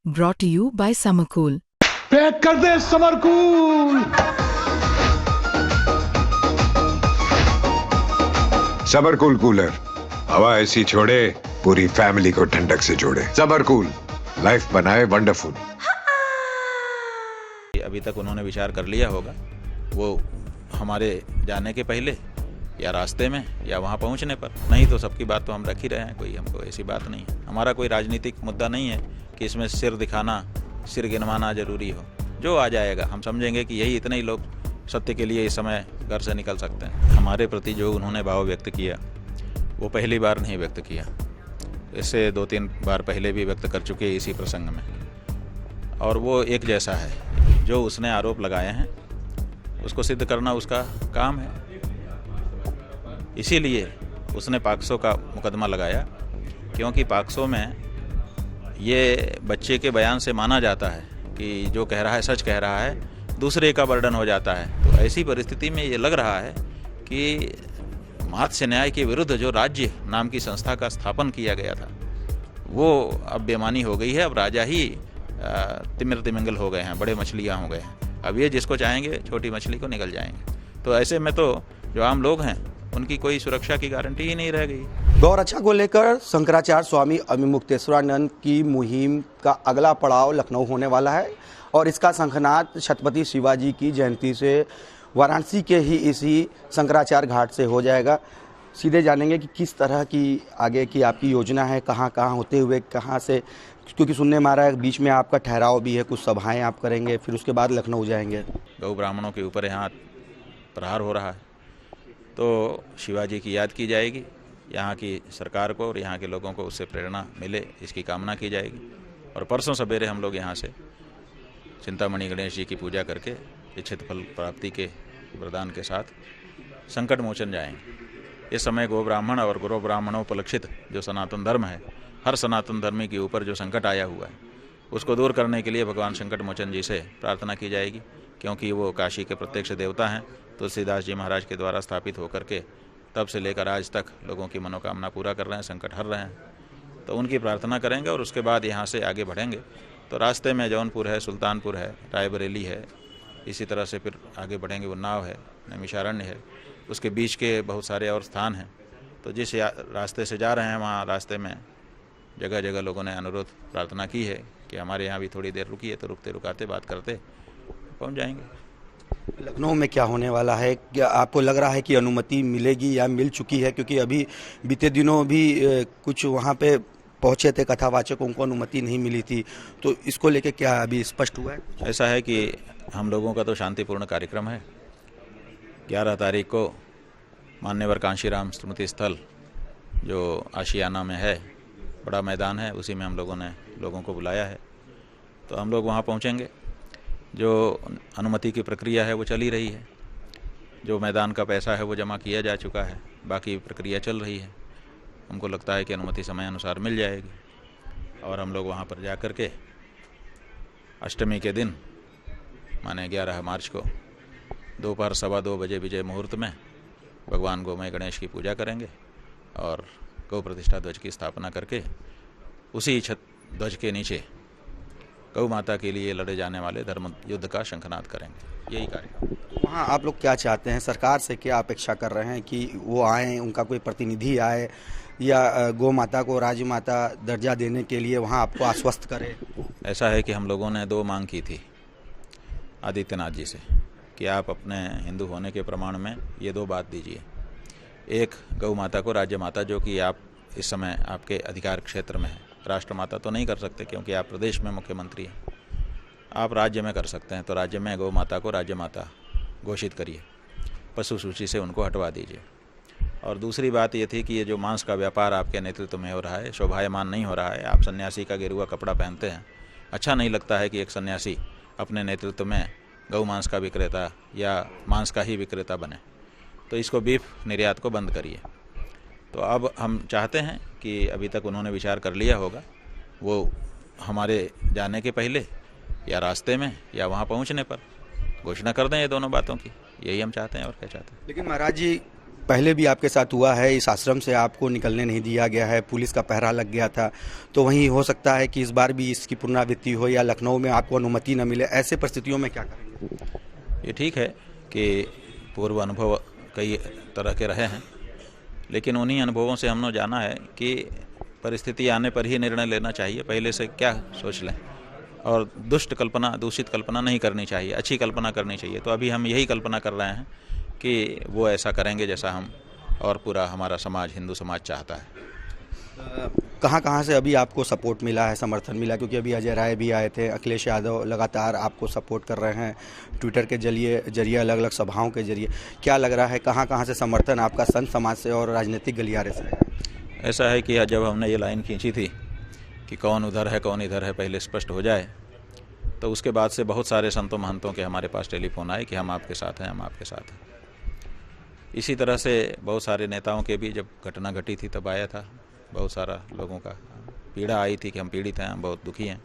Brought to you by Summercool. Pack कर दे summer cool. Summer cool cooler हवा ऐसी छोड़े पूरी फैमिली को ठंडक से जोड़े। समरकूल लाइफ बनाए वंडरफुल। अभी तक उन्होंने विचार कर लिया होगा, वो हमारे जाने के पहले या रास्ते में या वहाँ पहुँचने पर। नहीं तो सबकी बात तो हम रख ही रहे हैं, कोई हमको ऐसी बात नहीं है। हमारा कोई राजनीतिक मुद्दा नहीं है कि इसमें सिर दिखाना, सिर गिनवाना जरूरी हो। जो आ जाएगा हम समझेंगे कि यही इतने ही लोग सत्य के लिए इस समय घर से निकल सकते हैं। हमारे प्रति जो उन्होंने भाव व्यक्त किया वो पहली बार नहीं व्यक्त किया, इससे 2-3 बार पहले भी व्यक्त कर चुके इसी प्रसंग में, और वो एक जैसा है। जो उसने आरोप लगाए हैं उसको सिद्ध करना उसका काम है। इसीलिए उसने पाक्सो का मुकदमा लगाया, क्योंकि पाक्सो में ये बच्चे के बयान से माना जाता है कि जो कह रहा है सच कह रहा है, दूसरे का बर्डन हो जाता है। तो ऐसी परिस्थिति में ये लग रहा है कि मात्स्य न्याय के विरुद्ध जो राज्य नाम की संस्था का स्थापन किया गया था वो अब बेमानी हो गई है। अब राजा ही तिमिर तिमिंगल हो गए हैं, बड़े मछलियाँ हो गए हैं। अब ये जिसको चाहेंगे छोटी मछली को निकल जाएंगे। तो ऐसे में तो जो आम लोग हैं उनकी कोई सुरक्षा की गारंटी ही नहीं रह गई। गौरक्षा को लेकर शंकराचार्य स्वामी अभिमुक्तेश्वरानंद की मुहिम का अगला पड़ाव लखनऊ होने वाला है, और इसका शंखनाद छत्रपति शिवाजी की जयंती से वाराणसी के ही इसी शंकराचार्य घाट से हो जाएगा। सीधे जानेंगे कि किस तरह की आगे की आपकी योजना है, कहाँ कहाँ होते हुए कहाँ से, क्योंकि सुनने में आ रहा है बीच में आपका ठहराव भी है, कुछ सभाएं आप करेंगे, फिर उसके बाद लखनऊ जाएंगे। गौ ब्राह्मणों के ऊपर यहाँ प्रहार हो रहा है, तो शिवाजी की याद की जाएगी, यहाँ की सरकार को और यहाँ के लोगों को उससे प्रेरणा मिले इसकी कामना की जाएगी। और परसों सवेरे हम लोग यहाँ से चिंतामणि गणेश जी की पूजा करके इच्छित फल प्राप्ति के वरदान के साथ संकट मोचन जाएंगे। इस समय गो ब्राह्मण और गुरु ब्राह्मणोपलक्षित जो सनातन धर्म है, हर सनातन धर्मी के ऊपर जो संकट आया हुआ है उसको दूर करने के लिए भगवान संकट मोचन जी से प्रार्थना की जाएगी, क्योंकि वो काशी के प्रत्यक्ष देवता हैं। तुलसीदास जी महाराज के द्वारा स्थापित होकर के तब से लेकर आज तक लोगों की मनोकामना पूरा कर रहे हैं, संकट हर रहे हैं। तो उनकी प्रार्थना करेंगे और उसके बाद यहाँ से आगे बढ़ेंगे। तो रास्ते में जौनपुर है, सुल्तानपुर है, रायबरेली है, इसी तरह से फिर आगे बढ़ेंगे। उन्नाव है, नैमिषारण्य है, उसके बीच के बहुत सारे और स्थान हैं। तो जिस रास्ते से जा रहे हैं वहाँ रास्ते में जगह जगह लोगों ने अनुरोध प्रार्थना की है कि हमारे यहाँ भी थोड़ी देर रुकिए, तो रुकते रुकाते बात करते पहुँच जाएंगे। लखनऊ में क्या होने वाला है, क्या आपको लग रहा है कि अनुमति मिलेगी या मिल चुकी है? क्योंकि अभी बीते दिनों भी कुछ वहाँ पे पहुँचे थे कथावाचक, उनको अनुमति नहीं मिली थी, तो इसको लेके क्या अभी स्पष्ट हुआ है? ऐसा है कि हम लोगों का तो शांतिपूर्ण कार्यक्रम है। 11 तारीख को मान्यवर कांशीराम स्मृति स्थल जो आशियाना में है, बड़ा मैदान है, उसी में हम लोगों ने लोगों को बुलाया है। तो हम लोग वहाँ पहुँचेंगे। जो अनुमति की प्रक्रिया है वो चल ही रही है। जो मैदान का पैसा है वो जमा किया जा चुका है, बाकी प्रक्रिया चल रही है। हमको लगता है कि अनुमति समय अनुसार मिल जाएगी, और हम लोग वहाँ पर जा कर के अष्टमी के दिन माने 11 मार्च को दोपहर 2:15 बजे विजय मुहूर्त में भगवान गोमय गणेश की पूजा करेंगे और गौ प्रतिष्ठा ध्वज की स्थापना करके उसी ध्वज के नीचे गौ माता के लिए लड़े जाने वाले धर्म युद्ध का शंखनाद करेंगे। यही कार्यक्रम। वहाँ आप लोग क्या चाहते हैं, सरकार से क्या अपेक्षा कर रहे हैं कि वो आए, उनका कोई प्रतिनिधि आए, या गौ माता को राजमाता दर्जा देने के लिए वहाँ आपको आश्वस्त करे? ऐसा है कि हम लोगों ने 2 मांग की थी आदित्यनाथ जी से कि आप अपने हिंदू होने के प्रमाण में ये 2 बात दीजिए। एक, गौ माता को राज्य माता, जो कि आप इस समय आपके अधिकार क्षेत्र में है। राष्ट्र माता तो नहीं कर सकते क्योंकि आप प्रदेश में मुख्यमंत्री हैं, आप राज्य में कर सकते हैं। तो राज्य में गौ माता को राज्य माता घोषित करिए, पशु सूची से उनको हटवा दीजिए। और दूसरी बात ये थी कि ये जो मांस का व्यापार आपके नेतृत्व में हो रहा है, शोभायमान नहीं हो रहा है। आप सन्यासी का गेरुआ कपड़ा पहनते हैं, अच्छा नहीं लगता है कि एक सन्यासी अपने नेतृत्व में गौ मांस का विक्रेता या मांस का ही विक्रेता बने। तो इसको बीफ निर्यात को बंद करिए। तो अब हम चाहते हैं कि अभी तक उन्होंने विचार कर लिया होगा, वो हमारे जाने के पहले या रास्ते में या वहाँ पहुँचने पर घोषणा कर दें ये दोनों बातों की। यही हम चाहते हैं, और क्या चाहते हैं। लेकिन महाराज जी, पहले भी आपके साथ हुआ है, इस आश्रम से आपको निकलने नहीं दिया गया है, पुलिस का पहरा लग गया था, तो वहीं हो सकता है कि इस बार भी इसकी पुनरावृत्ति हो या लखनऊ में आपको अनुमति न मिले, ऐसे परिस्थितियों में क्या करेंगे? ये ठीक है कि पूर्व अनुभव कई तरह के रहे हैं, लेकिन उन्हीं अनुभवों से हमने जाना है कि परिस्थिति आने पर ही निर्णय लेना चाहिए, पहले से क्या सोच लें, और दूषित कल्पना नहीं करनी चाहिए, अच्छी कल्पना करनी चाहिए। तो अभी हम यही कल्पना कर रहे हैं कि वो ऐसा करेंगे जैसा हम और पूरा हमारा समाज, हिंदू समाज चाहता है। कहाँ से अभी आपको सपोर्ट मिला है, समर्थन मिला? क्योंकि अभी अजय राय भी आए थे, अखिलेश यादव लगातार आपको सपोर्ट कर रहे हैं ट्विटर के जरिए अलग अलग सभाओं के जरिए। क्या लग रहा है कहाँ से समर्थन आपका संत समाज से और राजनीतिक गलियारे से? ऐसा है कि जब हमने ये लाइन खींची थी कि कौन उधर है कौन इधर है पहले स्पष्ट हो जाए, तो उसके बाद से बहुत सारे संतों महंतों के हमारे पास टेलीफोन आए कि हम आपके साथ हैं, हम आपके साथ हैं। इसी तरह से बहुत सारे नेताओं के भी जब घटना घटी थी तब आया था, बहुत सारा लोगों का पीड़ा आई थी कि हम पीड़ित हैं, हम बहुत दुखी हैं।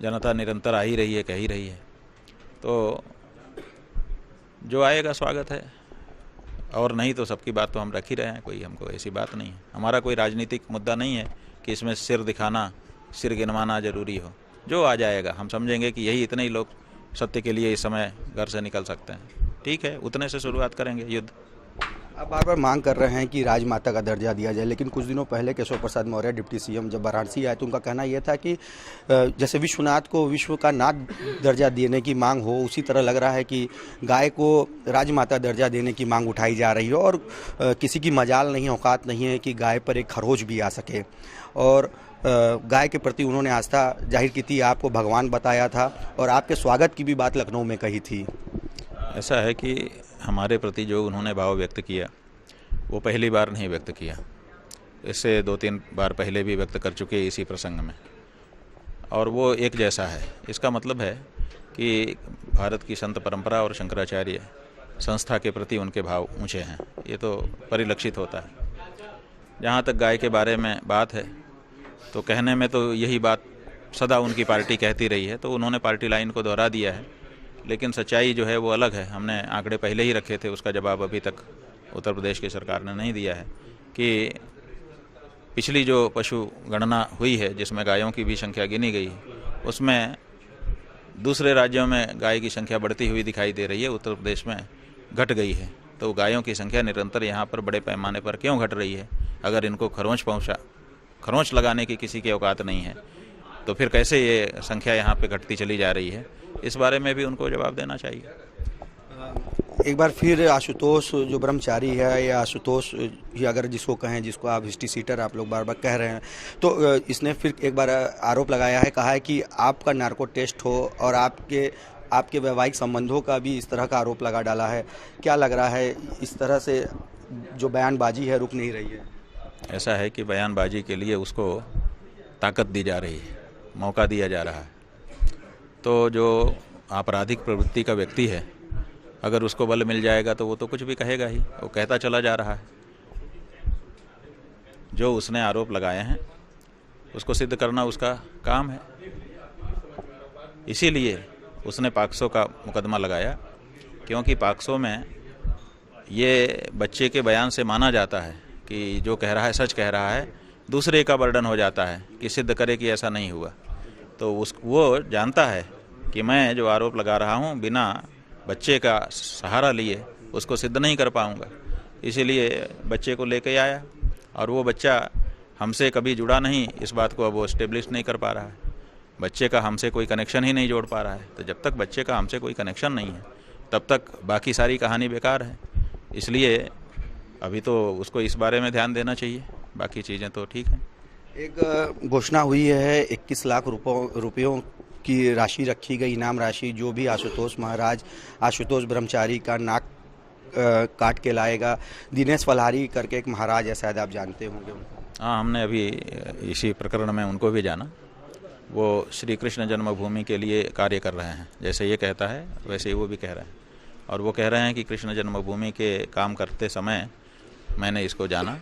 जनता निरंतर आ ही रही है, कह ही रही है, तो जो आएगा स्वागत है, और नहीं तो सबकी बात तो हम रख ही रहे हैं, कोई हमको ऐसी बात नहीं है। हमारा कोई राजनीतिक मुद्दा नहीं है कि इसमें सिर दिखाना, सिर गिनवाना जरूरी हो। जो आ जाएगा हम समझेंगे कि यही इतने ही लोग सत्य के लिए इस समय घर से निकल सकते हैं, ठीक है, उतने से शुरुआत करेंगे युद्ध। आप बार बार मांग कर रहे हैं कि राजमाता का दर्जा दिया जाए, लेकिन कुछ दिनों पहले केशव प्रसाद मौर्य डिप्टी सीएम जब वाराणसी आए तो उनका कहना यह था कि जैसे विश्वनाथ को विश्व का नाथ दर्जा देने की मांग हो, उसी तरह लग रहा है कि गाय को राजमाता दर्जा देने की मांग उठाई जा रही है, और किसी की मजाल नहीं, औकात नहीं है कि गाय पर एक खरोच भी आ सके। और गाय के प्रति उन्होंने आस्था जाहिर की थी, आपको भगवान बताया था, और आपके स्वागत की भी बात लखनऊ में कही थी। ऐसा है कि हमारे प्रति जो उन्होंने भाव व्यक्त किया वो पहली बार नहीं व्यक्त किया, इससे 2-3 बार पहले भी व्यक्त कर चुके इसी प्रसंग में, और वो एक जैसा है। इसका मतलब है कि भारत की संत परंपरा और शंकराचार्य संस्था के प्रति उनके भाव ऊंचे हैं, ये तो परिलक्षित होता है। जहाँ तक गाय के बारे में बात है तो कहने में तो यही बात सदा उनकी पार्टी कहती रही है, तो उन्होंने पार्टी लाइन को दोहरा दिया है, लेकिन सच्चाई जो है वो अलग है। हमने आंकड़े पहले ही रखे थे, उसका जवाब अभी तक उत्तर प्रदेश की सरकार ने नहीं दिया है कि पिछली जो पशु गणना हुई है जिसमें गायों की भी संख्या गिनी गई, उसमें दूसरे राज्यों में गाय की संख्या बढ़ती हुई दिखाई दे रही है, उत्तर प्रदेश में घट गई है। तो गायों की संख्या निरंतर यहाँ पर बड़े पैमाने पर क्यों घट रही है? अगर इनको खरोंच लगाने की किसी की औकात नहीं है तो फिर कैसे ये संख्या यहाँ पे घटती चली जा रही है? इस बारे में भी उनको जवाब देना चाहिए। एक बार फिर आशुतोष जो ब्रह्मचारी है, या आशुतोष ही अगर जिसको कहें, जिसको आप हिस्ट्री सीटर आप लोग बार बार कह रहे हैं, तो इसने फिर एक बार आरोप लगाया है, कहा है कि आपका नार्को टेस्ट हो, और आपके वैवाहिक संबंधों का भी इस तरह का आरोप लगा डाला है। क्या लग रहा है इस तरह से जो बयानबाजी है रुक नहीं रही है? ऐसा है कि बयानबाजी के लिए उसको ताकत दी जा रही है, मौका दिया जा रहा है। तो जो आपराधिक प्रवृत्ति का व्यक्ति है, अगर उसको बल मिल जाएगा तो वो तो कुछ भी कहेगा ही, वो कहता चला जा रहा है। जो उसने आरोप लगाए हैं उसको सिद्ध करना उसका काम है, इसीलिए उसने पॉक्सो का मुकदमा लगाया, क्योंकि पॉक्सो में ये बच्चे के बयान से माना जाता है कि जो कह रहा है सच कह रहा है, दूसरे का बर्डन हो जाता है कि सिद्ध करे कि ऐसा नहीं हुआ। तो वो जानता है कि मैं जो आरोप लगा रहा हूँ बिना बच्चे का सहारा लिए उसको सिद्ध नहीं कर पाऊँगा, इसीलिए बच्चे को लेके आया, और वो बच्चा हमसे कभी जुड़ा नहीं, इस बात को अब वो एस्टेब्लिश नहीं कर पा रहा है। बच्चे का हमसे कोई कनेक्शन ही नहीं जोड़ पा रहा है, तो जब तक बच्चे का हमसे कोई कनेक्शन नहीं है तब तक बाकी सारी कहानी बेकार है। इसलिए अभी तो उसको इस बारे में ध्यान देना चाहिए, बाकी चीज़ें तो ठीक हैं। एक घोषणा हुई है 21 लाख रुपयों की राशि रखी गई, इनाम राशि, जो भी आशुतोष ब्रह्मचारी का नाक काट के लाएगा। दिनेश फलहारी करके एक महाराज है, शायद आप जानते होंगे उनको। हाँ, हमने अभी इसी प्रकरण में उनको भी जाना। वो श्री कृष्ण जन्मभूमि के लिए कार्य कर रहे हैं, जैसे ये कहता है वैसे ही वो भी कह रहे हैं, और वो कह रहे हैं कि कृष्ण जन्मभूमि के काम करते समय मैंने इसको जाना,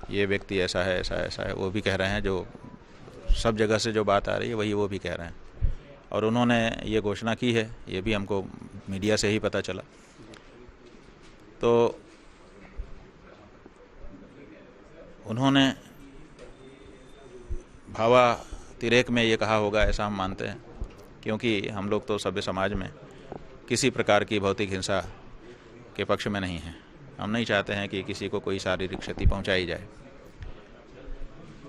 ये व्यक्ति ऐसा है ऐसा ऐसा है। वो भी कह रहे हैं, जो सब जगह से जो बात आ रही है वही वो भी कह रहे हैं, और उन्होंने ये घोषणा की है, ये भी हमको मीडिया से ही पता चला। तो उन्होंने भावातिरेक में ये कहा होगा, ऐसा हम मानते हैं, क्योंकि हम लोग तो सभ्य समाज में किसी प्रकार की भौतिक हिंसा के पक्ष में नहीं हैं। हम नहीं चाहते हैं कि किसी को कोई शारीरिक क्षति पहुंचाई जाए।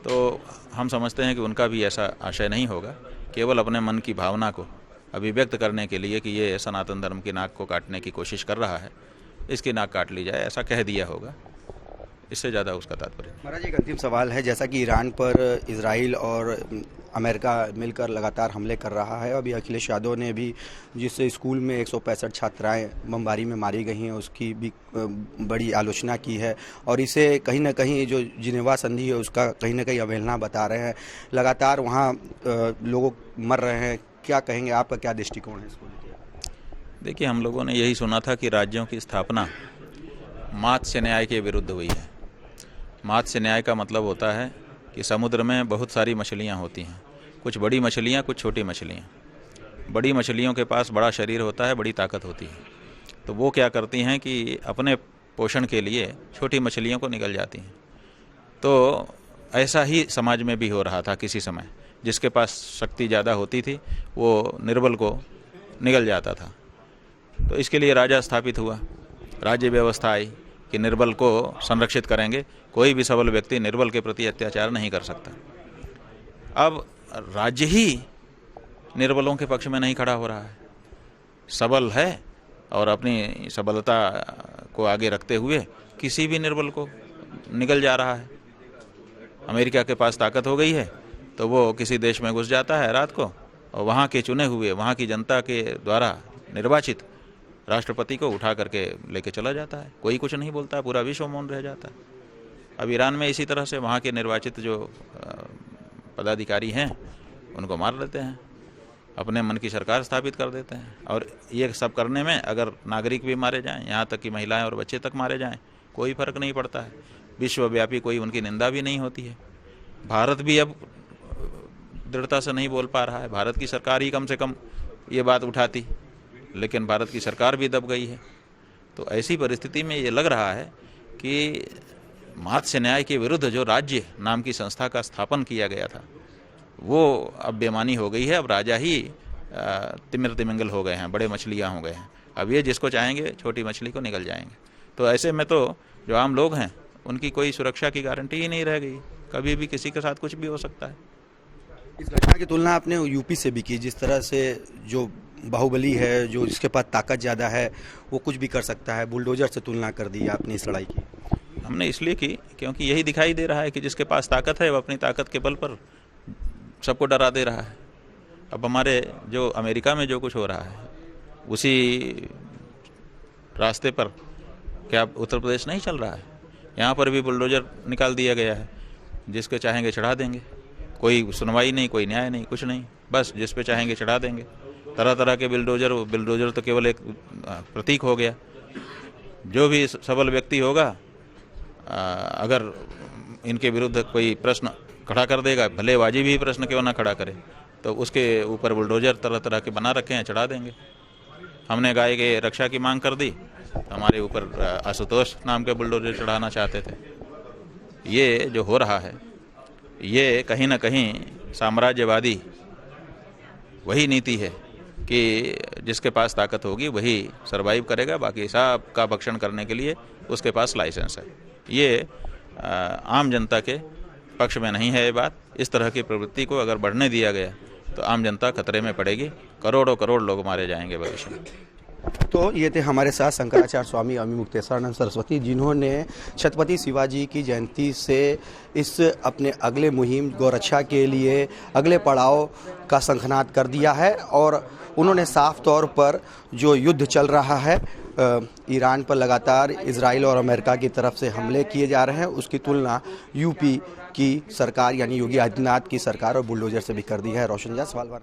तो हम समझते हैं कि उनका भी ऐसा आशय नहीं होगा। केवल अपने मन की भावना को अभिव्यक्त करने के लिए कि ये सनातन धर्म की नाक को काटने की कोशिश कर रहा है, इसकी नाक काट ली जाए, ऐसा कह दिया होगा। इससे ज़्यादा उसका तात्पर्य नहीं। महाराज, एक अंतिम सवाल है। जैसा कि ईरान पर इजराइल और अमेरिका मिलकर लगातार हमले कर रहा है, अभी अखिलेश यादव ने भी जिस स्कूल में 165 छात्राएं बमबारी में मारी गई हैं उसकी भी बड़ी आलोचना की है, और इसे कहीं ना कहीं जो जिनेवा संधि है उसका कहीं ना कहीं अवहेलना बता रहे हैं। लगातार वहाँ लोग मर रहे हैं, क्या कहेंगे, आपका क्या दृष्टिकोण है इसको लेकर? देखिए, हम लोगों ने यही सुना था कि राज्यों की स्थापना मात्स्य न्याय के विरुद्ध हुई है। मात्स्य न्याय का मतलब होता है कि समुद्र में बहुत सारी मछलियाँ होती हैं, कुछ बड़ी मछलियाँ, कुछ छोटी मछलियाँ। बड़ी मछलियों के पास बड़ा शरीर होता है, बड़ी ताकत होती है, तो वो क्या करती हैं कि अपने पोषण के लिए छोटी मछलियों को निगल जाती हैं। तो ऐसा ही समाज में भी हो रहा था किसी समय। जिसके पास शक्ति ज़्यादा होती थी वो निर्बल को निगल जाता था। तो इसके लिए राजा स्थापित हुआ, राज्य व्यवस्था आई कि निर्बल को संरक्षित करेंगे, कोई भी सबल व्यक्ति निर्बल के प्रति अत्याचार नहीं कर सकता। अब राज्य ही निर्बलों के पक्ष में नहीं खड़ा हो रहा है, सबल है और अपनी सबलता को आगे रखते हुए किसी भी निर्बल को निगल जा रहा है। अमेरिका के पास ताकत हो गई है तो वो किसी देश में घुस जाता है रात को और वहाँ के चुने हुए, वहाँ की जनता के द्वारा निर्वाचित राष्ट्रपति को उठा करके लेके चला जाता है। कोई कुछ नहीं बोलता, पूरा विश्व मौन रह जाता है। अब ईरान में इसी तरह से वहाँ के निर्वाचित जो पदाधिकारी हैं उनको मार लेते हैं, अपने मन की सरकार स्थापित कर देते हैं। और ये सब करने में अगर नागरिक भी मारे जाएं, यहाँ तक कि महिलाएं और बच्चे तक मारे जाएं, कोई फर्क नहीं पड़ता है। विश्वव्यापी कोई उनकी निंदा भी नहीं होती है। भारत भी अब दृढ़ता से नहीं बोल पा रहा है। भारत की सरकार ही कम से कम ये बात उठाती, लेकिन भारत की सरकार भी दब गई है। तो ऐसी परिस्थिति में ये लग रहा है कि मात्स्य न्याय के विरुद्ध जो राज्य नाम की संस्था का स्थापन किया गया था वो अब बेमानी हो गई है। अब राजा ही तिमिर तिमिंगल हो गए हैं, बड़े मछलियाँ हो गए हैं। अब ये जिसको चाहेंगे छोटी मछली को निगल जाएंगे। तो ऐसे में तो जो आम लोग हैं उनकी कोई सुरक्षा की गारंटी ही नहीं रह गई। कभी भी किसी के साथ कुछ भी हो सकता है। इस घटना की तुलना आपने यूपी से भी की, जिस तरह से जो बाहुबली है, जो जिसके पास ताकत ज़्यादा है वो कुछ भी कर सकता है, बुलडोजर से तुलना कर दी आपने इस लड़ाई की। हमने इसलिए की क्योंकि यही दिखाई दे रहा है कि जिसके पास ताकत है वो अपनी ताकत के बल पर सबको डरा दे रहा है। अब हमारे जो अमेरिका में जो कुछ हो रहा है उसी रास्ते पर क्या उत्तर प्रदेश नहीं चल रहा है? यहाँ पर भी बुलडोजर निकाल दिया गया है, जिसके चाहेंगे चढ़ा देंगे। कोई सुनवाई नहीं, कोई न्याय नहीं, कुछ नहीं, बस जिस पे चाहेंगे चढ़ा देंगे। तरह तरह के बुलडोजर तो केवल एक प्रतीक हो गया। जो भी सबल व्यक्ति होगा अगर इनके विरुद्ध कोई प्रश्न खड़ा कर देगा, भले वाजिब ही प्रश्न क्यों ना खड़ा करे, तो उसके ऊपर बुलडोजर तरह तरह के बना रखे हैं, चढ़ा देंगे। हमने गाय के रक्षा की मांग कर दी, हमारे ऊपर आशुतोष नाम के बुलडोजर चढ़ाना चाहते थे। ये जो हो रहा है ये कहीं ना कहीं साम्राज्यवादी वही नीति है कि जिसके पास ताकत होगी वही सरवाइव करेगा, बाकी सब का भक्षण करने के लिए उसके पास लाइसेंस है। ये आम जनता के पक्ष में नहीं है ये बात। इस तरह की प्रवृत्ति को अगर बढ़ने दिया गया तो आम जनता खतरे में पड़ेगी, करोड़ों करोड़ लोग मारे जाएंगे भविष्य में। तो ये थे हमारे साथ शंकराचार्य स्वामी अमिमुक्तेश्वरानंद सरस्वती, जिन्होंने छत्रपति शिवाजी की जयंती से इस अपने अगले मुहिम गौरक्षा के लिए अगले पड़ाव का शंखनाद कर दिया है। और उन्होंने साफ तौर पर जो युद्ध चल रहा है ईरान पर लगातार इजराइल और अमेरिका की तरफ से हमले किए जा रहे हैं, उसकी तुलना यूपी की सरकार यानी योगी आदित्यनाथ की सरकार और बुलडोजर से भी कर दी है। रोशन जायसवाल।